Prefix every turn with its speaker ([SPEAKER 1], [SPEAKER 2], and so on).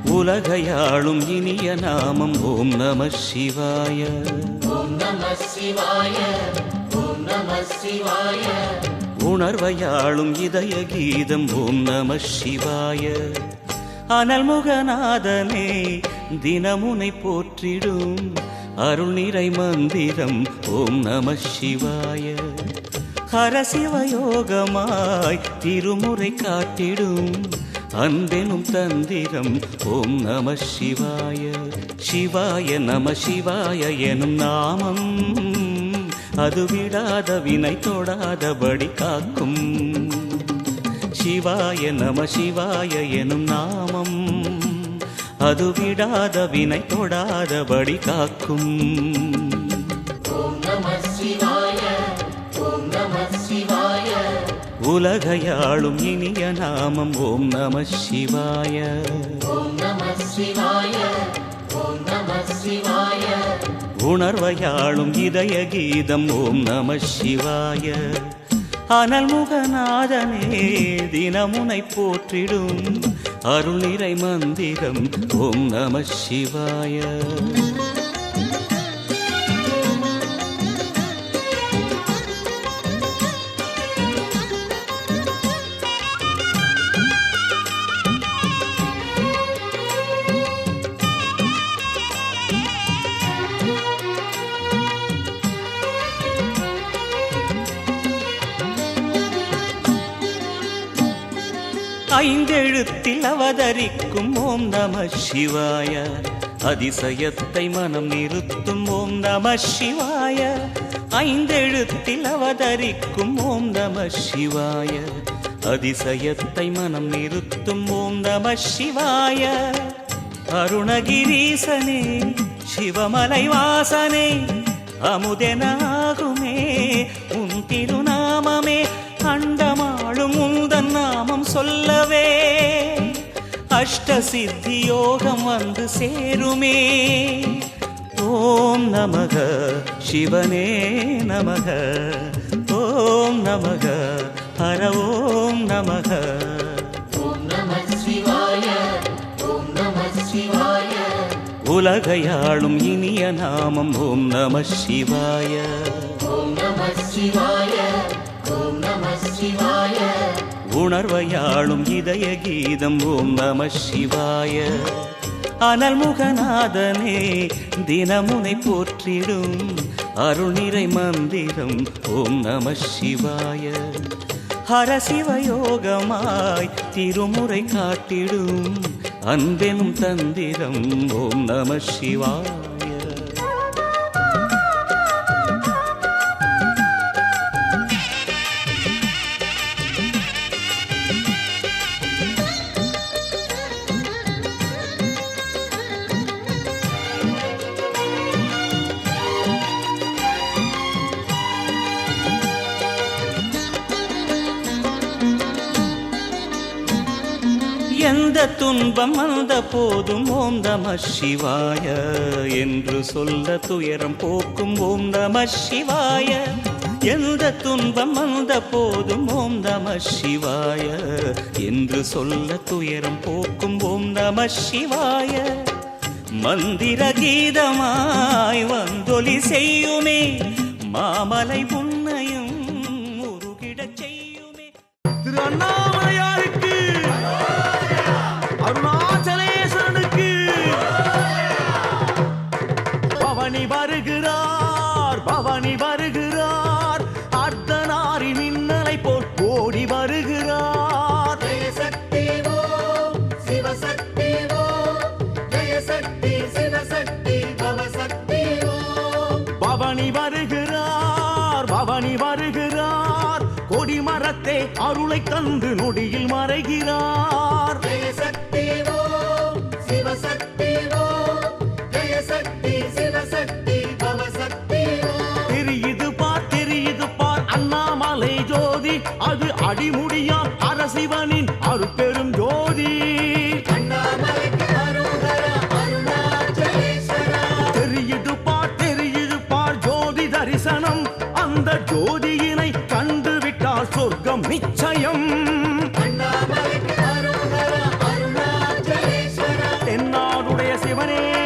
[SPEAKER 1] உலகையாளும் இனிய நாமம் ஓம் நம சிவாய.
[SPEAKER 2] ஓம் நம சிவாய. ஓம் நம சிவாய.
[SPEAKER 1] உணர்வையாளும் இதய கீதம் ஓம் நம சிவாய. அனல்முகநாதனே தினமுனை போற்றிடும் அருள் நிறை மந்திரம் ஓம் நம சிவாய. ஹரசிவயோகமாய் திருமுறை காட்டிடும் அன்பெனும் தந்திரம் ஓம் நம சிவாய. சிவாய நம சிவாய எனும் நாமம் அது விடாத வினை தொடாதபடி காக்கும். சிவாய நம சிவாய எனும் நாமம் அது விடாத வினை தொடாதபடி காக்கும்.
[SPEAKER 2] ஓம் நம சிவாய. ஓம் நம சிவாய.
[SPEAKER 1] உலகையாளும் இனிய நாமம் ஓம் நம சிவாய.
[SPEAKER 2] ஓம் நம சிவாய. ஓம் நம சிவாய.
[SPEAKER 1] உணர்வையாளும் இதய கீதம் ஓம் நம சிவாய. அனல்முகநாதனே தினமுனை போற்றிடும் அருள் நிறை மந்திரம் ஓம் நம சிவாய. ஐந்தெழுத்தில் அவதரிக்கும் ஓம் நம சிவாய. அதிசயத்தை மனம் நிறுத்தும் ஓம் நம சிவாய. ஐந்தெழுத்தில் அவதரிக்கும் ஓம் நம சிவாய. அதிசயத்தை மனம் நிறுத்தும் ஓம் நம சிவாய. அருணகிரீசனே சிவமலை வாசனே அமுதனாகுமே உன் திருநாமமே. அண்டமாளும் உந்தன் நாமம் சொல்லவே அஷ்ட சித்தி யோகம் வந்து சேருமே. ஓம் நமக சிவனே நமக. ஓம் நமக ஹர ஓம் நமக.
[SPEAKER 2] ஓம் நம சிவாய. ஓம் நம சிவாய.
[SPEAKER 1] உலகையாளும் இனிய நாமம் ஓம் நம சிவாய.
[SPEAKER 2] ஓம் நம சிவாய. ஓம் நம சிவாய.
[SPEAKER 1] உணர்வையாளும் இதய கீதம் ஓம் நம சிவாய. அனல்முகநாதனே தினமுனை போற்றிடும் அருள் நிறை மந்திரம் ஓம் நம சிவாய. ஹரசிவயோகமாய் திருமுறை காட்டிடும் அன்பெனும் தந்திரம் ஓம் நம சிவாய. எந்த துன்பம் வந்த போதும் ஓம் நம சிவாய என்று சொல்ல துயரம் போக்கும் ஓம் நம சிவாய. எந்த துன்பம் வந்த போதும் ஓம் நம சிவாய என்று சொல்ல துயரம் போக்கும் ஓம் நம சிவாய. மந்திர கீதமாய் வந்தொலி செய்யுமே மாமலை உன்னையும் உருகிடச் செய்யுமே.
[SPEAKER 3] திரு அண்ணாமலையாருக்கு அருணாச்சலேஸ்வரனுக்கு பவனி வருகிறார். பவனி வருகிறார். அர்த்தநாரி மின்னலை போல் ஓடி வருகிறார்.
[SPEAKER 2] ஜெயசக்தி ஓம் சிவசக்தி ஓம். ஜெயசக்தி சிவசக்தி பவசக்தி ஓம்.
[SPEAKER 3] பவனி வருகிறார். பவனி வருகிறார். கொடிமரத்தே அருளை தந்து நொடியில் மறைகிறார்.
[SPEAKER 2] ஜெயசக்தி ஓம் சிவசக்தி ஓம். ஜெயசக்தி சிவசக்தி பவசக்தி ஓம்.
[SPEAKER 3] தெரியுது பார் அண்ணாமலை ஜோதி. அது அடிமுடியான் அரசிவனின் அருட்பெரும் ஜோதி.
[SPEAKER 2] அண்ணாமலைக்கு அருகரா அருணாச்சலேஸ்வரா.
[SPEAKER 3] தெரியுது பார் ஜோதியினை கண்டுவிட்டால் சொர்க்கம் நிச்சயம்.
[SPEAKER 2] அண்ணாமலைக்கு அரோகரா அருணாச்சலேஸ்வரா.
[SPEAKER 3] தென்னாடுடைய சிவனே